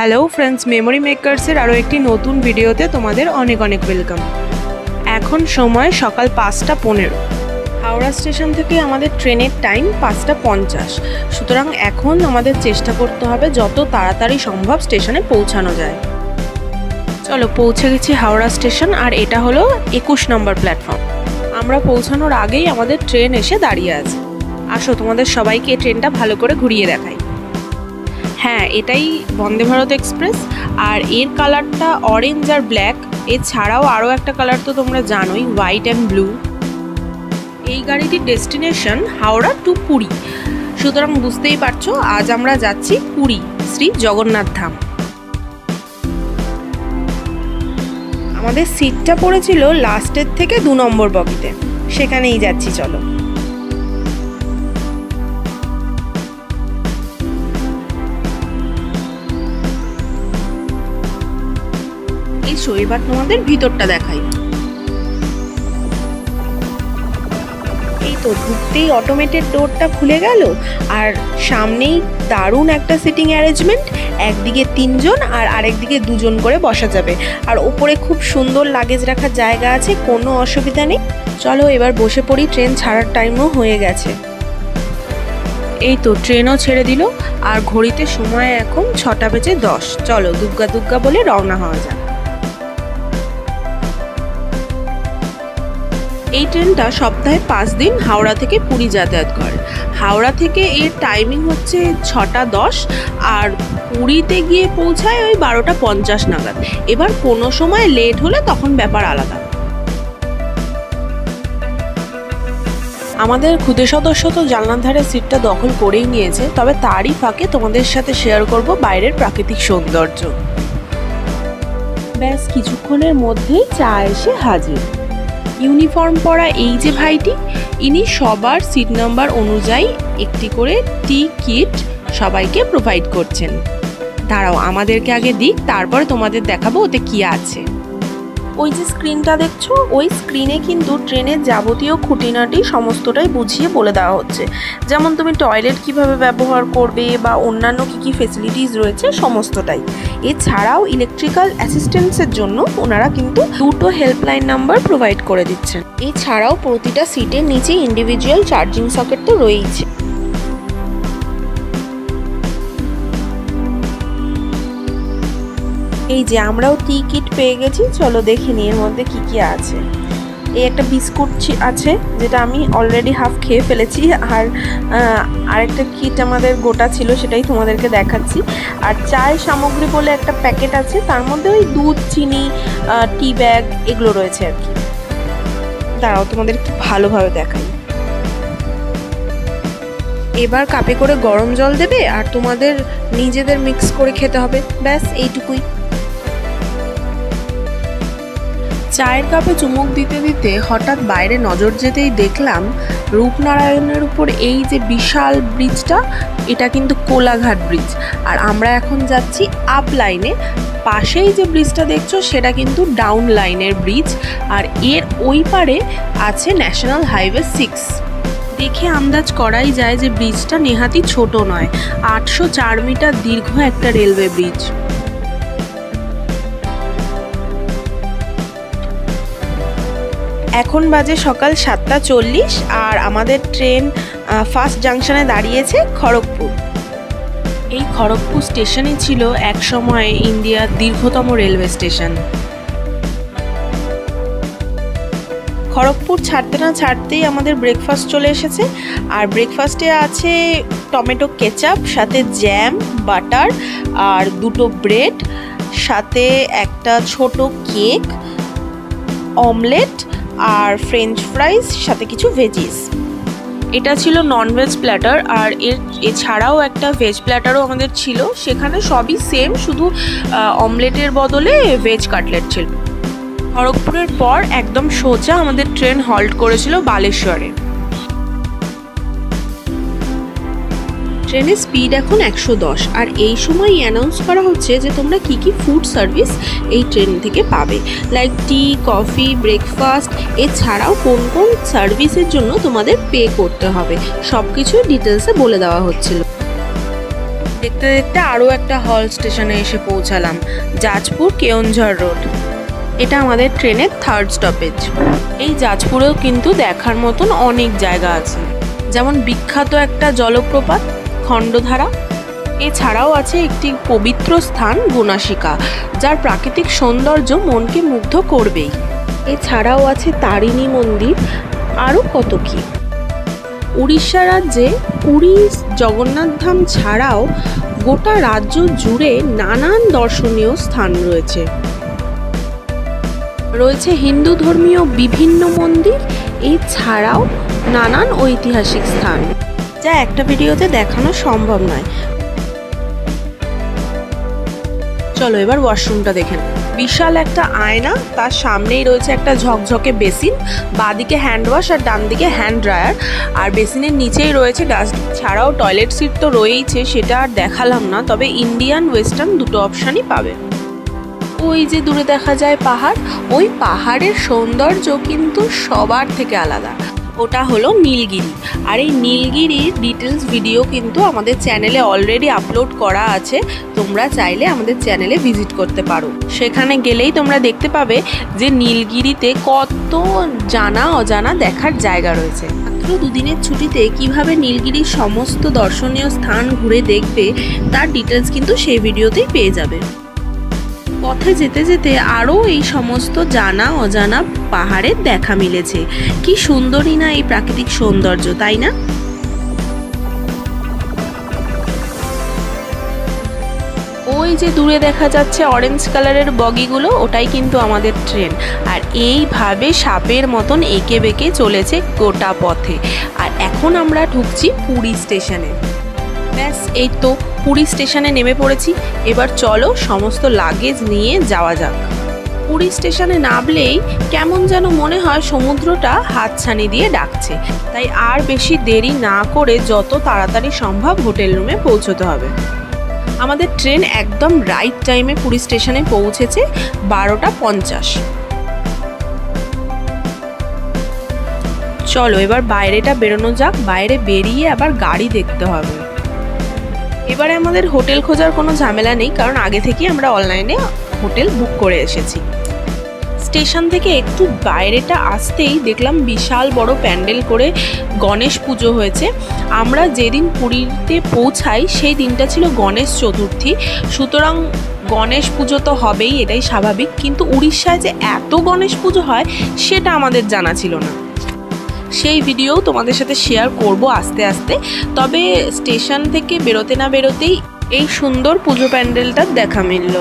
Hello friends, memory মেকার্সের আরও একটি নতুন ভিডিওতে তোমাদের অনেক অনেক ওয়েলকাম। এখন সময় সকাল 5:15। হাওড়া স্টেশন থেকে আমাদের ট্রেনের টাইম 5:50। সুতরাং এখন আমাদের চেষ্টা করতে হবে যত তাড়াতাড়ি সম্ভব স্টেশনে পৌঁছানো যায়। চলো, পৌঁছে গেছি হাওড়া স্টেশন, আর এটা হলো 21 নম্বর প্ল্যাটফর্ম। আমরা পৌঁছানোর আগেই আমাদের ট্রেন এসে দাঁড়িয়ে আছে। আসো, তোমাদের সবাইকে ট্রেনটা ভালো করে ঘুরিয়ে দেখাই। হ্যাঁ, এটাই বন্দে ভারত এক্সপ্রেস, আর এর কালারটা অরেঞ্জ আর ব্ল্যাক। এছাড়াও আরও একটা কালার তো তোমরা জানোই, হোয়াইট অ্যান্ড ব্লু। এই গাড়িটির ডেস্টিনেশন হাওড়া টু পুরী। সুতরাং বুঝতেই পারছো, আজ আমরা যাচ্ছি পুরী শ্রী জগন্নাথ ধাম। আমাদের সিটটা পড়েছিল লাস্টের থেকে 2 নম্বর বগিতে, সেখানেই যাচ্ছি। চলো, এবার তোমাদের ভিতরটা দেখাই। এই তো ঢুকতেই অটোমেটেড ডোরটা খুলে গেল, আর সামনেই দারুণ একটা সিটিং অ্যারেঞ্জমেন্ট। একদিকে 3 জন আর আরেকদিকে 2 জন করে বসা যাবে, আর ওপরে খুব সুন্দর লাগেজ রাখার জায়গা আছে, কোনো অসুবিধা নেই। চলো এবার বসে পড়ি, ট্রেন ছাড়ার টাইমও হয়ে গেছে। এই তো ট্রেনও ছেড়ে দিল, আর ঘড়িতে সময় এখন 6:10। চলো দুগ্গা দুগ্গা বলে রওনা হওয়া যাক। এই ট্রেনটা সপ্তাহে 5 দিন হাওড়া থেকে পুরী যাতায়াত করে। হাওড়া থেকে এর টাইমিং হচ্ছে 6:10, আর পুরীতে গিয়ে পৌঁছায় ওই 12:50 নাগাদ। এবার কোনো সময় লেট হলে তখন ব্যাপার আলাদা। আমাদের খুদে সদস্য তো জানলার ধারে সিটটা দখল করেই নিয়েছে, তবে তারই ফাঁকে তোমাদের সাথে শেয়ার করব বাইরের প্রাকৃতিক সৌন্দর্য। ব্যাস কিছুক্ষণের মধ্যেই চা এসে হাজির। ইউনিফর্ম পরা এই যে ভাইটি, ইনি সবার সিট নাম্বার অনুযায়ী একটি করে টি কিট সবাইকে প্রোভাইড করছেন। দাঁড়াও, আমাদেরকে আগে দিক, তারপরে তোমাদের দেখাবো ওতে কি আছে। ওই যে স্ক্রিনটা দেখছো, ওই স্ক্রিনে কিন্তু ট্রেনের যাবতীয় খুঁটিনাটি সমস্তটাই বুঝিয়ে বলে দেওয়া হচ্ছে। যেমন তুমি টয়লেট কিভাবে ব্যবহার করবে বা অন্যান্য কী কী ফেসিলিটিস রয়েছে সমস্তটাই। এছাড়াও ইলেকট্রিক্যাল অ্যাসিস্ট্যান্সের জন্য ওনারা কিন্তু 2টো হেল্পলাইন নাম্বার প্রোভাইড করে দিচ্ছেন। এছাড়াও প্রতিটা সিটের নিচে ইন্ডিভিজুয়াল চার্জিং সকেট তো রয়েইছে। এই যে আমরাও টি কিট পেয়ে গেছি, চলো দেখে নিই এর মধ্যে কি কি আছে। এই একটা বিস্কুট আছে, যেটা আমি অলরেডি হাফ খেয়ে ফেলেছি, আর আরেকটা কিট আমাদের গোটা ছিল, সেটাই তোমাদেরকে দেখাচ্ছি। আর চায়ের সামগ্রী বলে একটা প্যাকেট আছে, তার মধ্যে ওই দুধ, চিনি, টি ব্যাগ এগুলো রয়েছে আর কি। দাঁড়াও তোমাদের একটু ভালোভাবে দেখাই। এবার কাপে করে গরম জল দেবে, আর তোমাদের নিজেদের মিক্স করে খেতে হবে, ব্যাস এইটুকুই। চায়ের কাপে চুমুক দিতে দিতে হঠাৎ বাইরে নজর যেতেই দেখলাম রূপনারায়ণের উপর এই যে বিশাল ব্রিজটা, এটা কিন্তু কোলাঘাট ব্রিজ। আর আমরা এখন যাচ্ছি আপ লাইনে। পাশেই যে ব্রিজটা দেখছো সেটা কিন্তু ডাউন লাইনের ব্রিজ, আর এর ওই পারে আছে ন্যাশনাল হাইওয়ে 6। দেখে আন্দাজ করাই যায় যে ব্রিজটা নেহাতি ছোট নয়, 804 মিটার দীর্ঘ একটা রেলওয়ে ব্রিজ। এখন বাজে সকাল 7:40, আর আমাদের ট্রেন ফার্স্ট জাংশনে দাঁড়িয়েছে খড়গপুর। এই খড়গপুর স্টেশনই ছিল একসময় ইন্ডিয়ার দীর্ঘতম রেলওয়ে স্টেশন। খড়গপুর ছাড়তে না ছাড়তেই আমাদের ব্রেকফাস্ট চলে এসেছে, আর ব্রেকফাস্টে আছে টমেটো কেচাপ, সাথে জ্যাম, বাটার, আর 2টো ব্রেড, সাথে একটা ছোট কেক, অমলেট, আর ফ্রেঞ্চ ফ্রাইজ, সাথে কিছু ভেজিস। এটা ছিল ননভেজ প্ল্যাটার, আর এছাড়াও একটা ভেজ প্ল্যাটারও আমাদের ছিল। সেখানে সবই সেম, শুধু অমলেটের বদলে ভেজ কাটলেট ছিল। খড়গপুরের পর একদম সোজা আমাদের ট্রেন হল্ট করেছিল বালেশ্বরে। ট্রেনের স্পিড এখন 110, আর এই সময়ই অ্যানাউন্স করা হচ্ছে যে তোমরা কি কি ফুড সার্ভিস এই ট্রেন থেকে পাবে, লাইক টি, কফি, ব্রেকফাস্ট। এছাড়াও কোন কোন সার্ভিসের জন্য তোমাদের পে করতে হবে, সব কিছু ডিটেলসে বলে দেওয়া হচ্ছিল। দেখতে দেখতে আরও একটা হল স্টেশনে এসে পৌঁছালাম, জাজপুর কেওনঝড় রোড। এটা আমাদের ট্রেনের 3rd স্টপেজ। এই জাজপুরেও কিন্তু দেখার মতন অনেক জায়গা আছে, যেমন বিখ্যাত একটা জলপ্রপাত খণ্ডধারা। এছাড়াও আছে একটি পবিত্র স্থান গুনাশিকা, যার প্রাকৃতিক সৌন্দর্য মনকে মুগ্ধ করবেই। এছাড়াও আছে তারিণী মন্দির, আরও কত কি। উড়িষ্যা রাজ্যে পুরী জগন্নাথ ধাম ছাড়াও গোটা রাজ্য জুড়ে নানান দর্শনীয় স্থান রয়েছে। রয়েছে হিন্দু ধর্মীয় বিভিন্ন মন্দির, এছাড়াও নানান ঐতিহাসিক স্থান, যা একটা ভিডিওতে দেখানো সম্ভব নয়। চলো এবার ওয়াশরুমটা দেখেন। বিশাল একটা আয়না, তার সামনেই রয়েছে একটা ঝকঝকে বেসিন, বাঁদিকে হ্যান্ড ওয়াশ আর ডান দিকে হ্যান্ড ড্রায়ার, আর বেসিনের নিচেই রয়েছে ডাস্টবিন। ছাড়াও টয়লেট সিট তো রয়েইছে, সেটা আর দেখালাম না, তবে ইন্ডিয়ান ওয়েস্টার্ন দুটো অপশানই পাবে। ওই যে দূরে দেখা যায় পাহাড়, ওই পাহাড়ের সৌন্দর্য কিন্তু সবার থেকে আলাদা। ওটা হলো নীলগিরি, আর এই নীলগিরির ডিটেলস ভিডিও কিন্তু আমাদের চ্যানেলে অলরেডি আপলোড করা আছে। তোমরা চাইলে আমাদের চ্যানেলে ভিজিট করতে পারো। সেখানে গেলেই তোমরা দেখতে পাবে যে নীলগিরিতে কত জানা অজানা দেখার জায়গা রয়েছে। মাত্র 2 দিনের ছুটিতে কিভাবে নীলগিরির সমস্ত দর্শনীয় স্থান ঘুরে দেখবে তার ডিটেলস কিন্তু সেই ভিডিওতেই পেয়ে যাবে। পথে যেতে যেতে আরও এই সমস্ত জানা অজানা পাহাড়ের দেখা মিলেছে। কি সুন্দরই না এই প্রাকৃতিক সৌন্দর্য, তাই না? ওই যে দূরে দেখা যাচ্ছে অরেঞ্জ কালারের বগিগুলো, ওটাই কিন্তু আমাদের ট্রেন। আর এইভাবে সাপের মতন এঁকে বেঁকে চলেছে গোটা পথে। আর এখন আমরা ঢুকছি পুরী স্টেশনে। ব্যাস এই তো পুরী স্টেশনে নেমে পড়েছি। এবার চলো সমস্ত লাগেজ নিয়ে যাওয়া যাক। পুরী স্টেশনে নামলেই কেমন যেন মনে হয় সমুদ্রটা হাতছানি দিয়ে ডাকছে। তাই আর বেশি দেরি না করে যত তাড়াতাড়ি সম্ভব হোটেল রুমে পৌঁছতে হবে। আমাদের ট্রেন একদম রাইট টাইমে পুরী স্টেশনে পৌঁছেছে, 12:50। চলো এবার বাইরেটা বেরোনো যাক। বাইরে বেরিয়ে আবার গাড়ি দেখতে হবে। এবারে আমাদের হোটেল খোঁজার কোনো ঝামেলা নেই, কারণ আগে থেকেই আমরা অনলাইনে হোটেল বুক করে এসেছি। স্টেশন থেকে একটু বাইরেটা আসতেই দেখলাম বিশাল বড় প্যান্ডেল করে গণেশ পুজো হয়েছে। আমরা যেদিন পুরীতে পৌঁছাই সেই দিনটা ছিল গণেশ চতুর্থী, সুতরাং গণেশ পুজো তো হবেই, এটাই স্বাভাবিক। কিন্তু উড়িষ্যায় যে এত গণেশ পুজো হয় সেটা আমাদের জানা ছিল না। সেই ভিডিও তোমাদের সাথে শেয়ার করব আস্তে আস্তে। তবে স্টেশন থেকে বেরোতে না বেরোতেই এই সুন্দর পুজো প্যান্ডেলটার দেখা মিলল।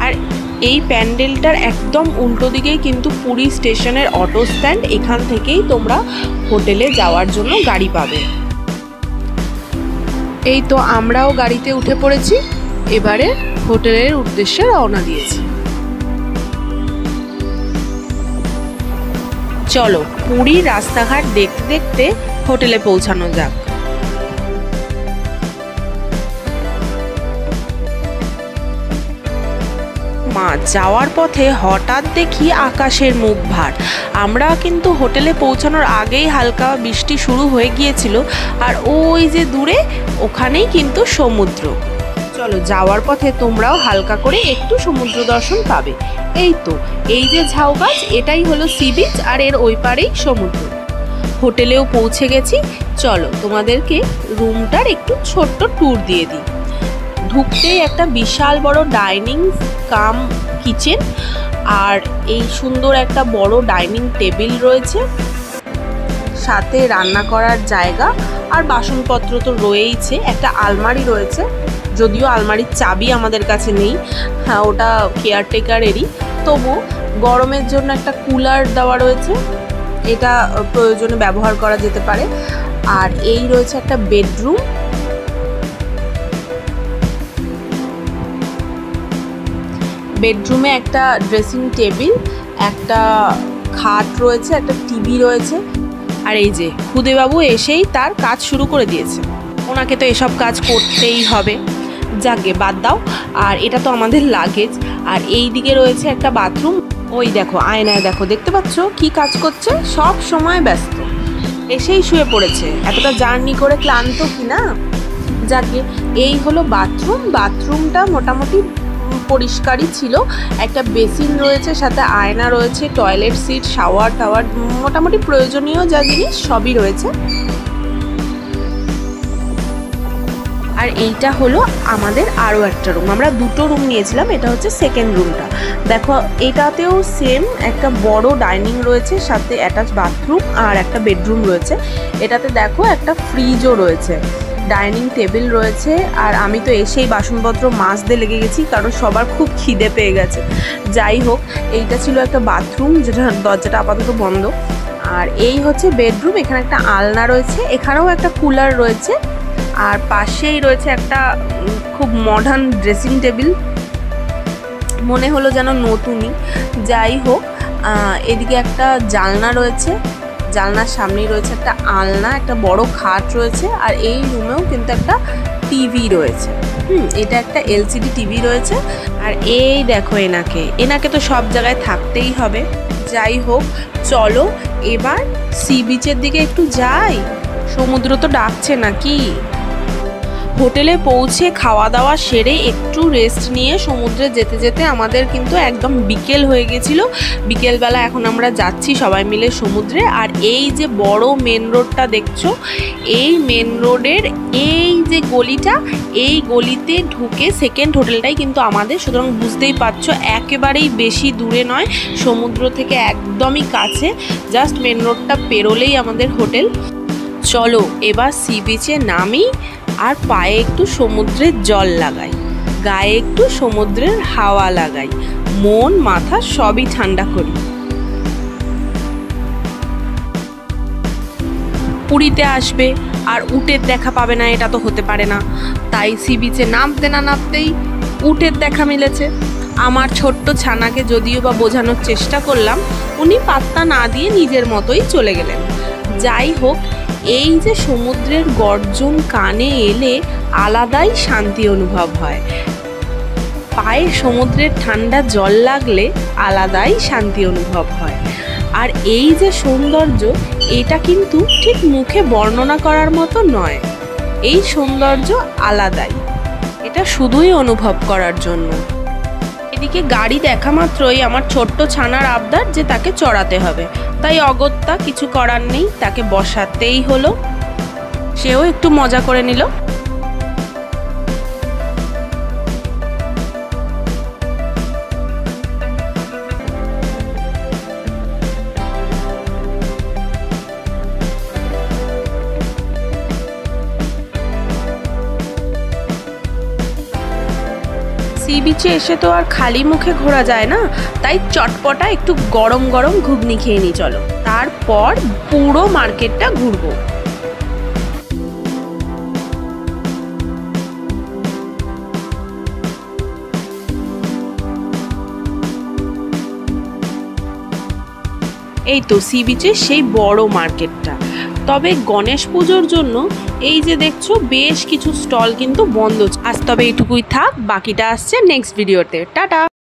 আর এই প্যান্ডেলটার একদম উল্টো দিকেই কিন্তু পুরী স্টেশনের অটো স্ট্যান্ড। এখান থেকেই তোমরা হোটেলে যাওয়ার জন্য গাড়ি পাবে। এই তো আমরাও গাড়িতে উঠে পড়েছি, এবারে হোটেলের উদ্দেশ্যে রওনা দিয়েছি। চলো পুরীর রাস্তাঘাট দেখতে দেখতে হোটেলে পৌঁছানো যাক। যাওয়ার পথে হঠাৎ দেখি আকাশের মুখ ভার। আমরা কিন্তু হোটেলে পৌঁছানোর আগেই হালকা বৃষ্টি শুরু হয়ে গিয়েছিল, আর ওই যে দূরে ওখানেই কিন্তু সমুদ্র। চলো যাওয়ার পথে তোমরাও হালকা করে একটু সমুদ্র দর্শন পাবে। এই তো এই যে ঝাউ গাছ, এটাই হলো সি বিচ, আর এর ওই পারেই সমুদ্র। হোটেলেও পৌঁছে গেছি। চলো তোমাদেরকে রুমটার একটু ছোট্ট ট্যুর দিয়ে দিই। ঢুকতেই একটা বিশাল বড় ডাইনিং কাম কিচেন, আর এই সুন্দর একটা বড় ডাইনিং টেবিল রয়েছে, সাথে রান্না করার জায়গা আর বাসনপত্র তো রয়েইছে। একটা আলমারি রয়েছে, যদিও আলমারির চাবি আমাদের কাছে নেই, হ্যাঁ ওটা কেয়ারটেকারেরই, তবু গরমের জন্য একটা কুলার দেওয়া রয়েছে, এটা প্রয়োজনে ব্যবহার করা যেতে পারে। আর এই রয়েছে একটা বেডরুম, বেডরুমে একটা ড্রেসিং টেবিল, একটা খাট রয়েছে, একটা টিভি রয়েছে। আর এই যে খুদেবাবু এসেই তার কাজ শুরু করে দিয়েছে, ওনাকে তো এসব কাজ করতেই হবে। যাকে বাদ দাও। আর এটা তো আমাদের লাগেজ। আর এই দিকে রয়েছে একটা বাথরুম। ওই দেখো আয়নায় দেখো, দেখতে পাচ্ছ কি কাজ করছে, সব সময় ব্যস্ত, এসেই শুয়ে পড়েছে। এতটা জার্নি করে ক্লান্ত কি না। যাকে এই হলো বাথরুম। বাথরুমটা মোটামুটি পরিষ্কারই ছিল। একটা বেসিন রয়েছে, সাথে আয়না রয়েছে, টয়লেট সিট, শাওয়ার টাওয়ার, মোটামুটি প্রয়োজনীয় যা জিনিস সবই রয়েছে। আর এইটা হলো আমাদের আরও একটা রুম। আমরা দুটো রুম নিয়েছিলাম, এটা হচ্ছে সেকেন্ড রুমটা। দেখো এটাতেও সেম একটা বড় ডাইনিং রয়েছে, সাথে অ্যাটাচ বাথরুম আর একটা বেডরুম রয়েছে। এটাতে দেখো একটা ফ্রিজও রয়েছে, ডাইনিং টেবিল রয়েছে। আর আমি তো এসেই বাসনপত্র মাজতে লেগে গেছি, কারণ সবার খুব খিদে পেয়ে গেছে। যাই হোক, এইটা ছিল একটা বাথরুম, যেটা দরজাটা আপাতত বন্ধ। আর এই হচ্ছে বেডরুম। এখানে একটা আলনা রয়েছে, এখানেও একটা কুলার রয়েছে। আর পাশেই রয়েছে একটা খুব মডার্ন ড্রেসিং টেবিল, মনে হলো যেন নতুনই। যাই হোক, এদিকে একটা জানলা রয়েছে, জানলার সামনেই রয়েছে একটা আলনা, একটা বড় খাট রয়েছে। আর এই রুমেও কিন্তু একটা টিভি রয়েছে। এটা একটা এলসিডি টিভি রয়েছে। আর এই দেখো এনাকে তো সব জায়গায় থাকতেই হবে। যাই হোক, চলো এবার সি বিচের দিকে একটু যাই। সমুদ্র তো ডাকছে নাকি। হোটেলে পৌঁছে খাওয়া দাওয়া সেরে একটু রেস্ট নিয়ে সমুদ্রে যেতে যেতে আমাদের কিন্তু একদম বিকেল হয়ে গেছিলো। বিকেলবেলা এখন আমরা যাচ্ছি সবাই মিলে সমুদ্রে। আর এই যে বড় মেন রোডটা দেখছো, এই মেন রোডের এই যে গলিটা, এই গলিতে ঢুকে সেকেন্ড হোটেলটাই কিন্তু আমাদের। সুতরাং বুঝতেই পারছো একেবারেই বেশি দূরে নয়, সমুদ্র থেকে একদমই কাছে, জাস্ট মেন রোডটা পেরোলেই আমাদের হোটেল। চলো এবার সি বিচে নামি, আর পায়ে একটু সমুদ্রের জল লাগাই, গায়ে একটু সমুদ্রের হাওয়া লাগাই, মন মাথা সবই ঠান্ডা করি। পুরীতে আসবে আর উটের দেখা পাবে না, এটা তো হতে পারে না। তাই সি বিচে নামতে না নামতেই উটের দেখা মিলেছে। আমার ছোট্ট ছানাকে যদিও বা বোঝানোর চেষ্টা করলাম, উনি পাত্তা না দিয়ে নিজের মতোই চলে গেলেন। যাই হোক, এই যে সমুদ্রের গর্জন কানে এলে আলাদাই শান্তি অনুভব হয়, পায়ে সমুদ্রের ঠান্ডা জল লাগলে আলাদাই শান্তি অনুভব হয়। আর এই যে সৌন্দর্য, এটা কিন্তু ঠিক মুখে বর্ণনা করার মতো নয়। এই সৌন্দর্য আলাদাই, এটা শুধুই অনুভব করার জন্য। এদিকে গাড়ি দেখা মাত্রই আমার ছোট্ট ছানার আবদার যে তাকে চড়াতে হবে, তাই অগত্যা কিছু করার নেই, তাকে বসাতেই হলো। সেও একটু মজা করে নিল। সি বিচে এসে তো আর খালি মুখে ঘোরা যায় না, তাই চটপটা একটু গরম গরম ঘুগনি খেয়ে নিই চলো। তারপর পুরো মার্কেটটা ঘুরবো। এই তো সি বিচের সেই বড় মার্কেটটা। তবে গণেশ পুজোর জন্য এই যে দেখছো বেশ কিছু স্টল কিন্তু বন্ধ। আজ তবে এইটুকুই থাক, বাকিটা আসছে নেক্সট ভিডিওতে। টাটা।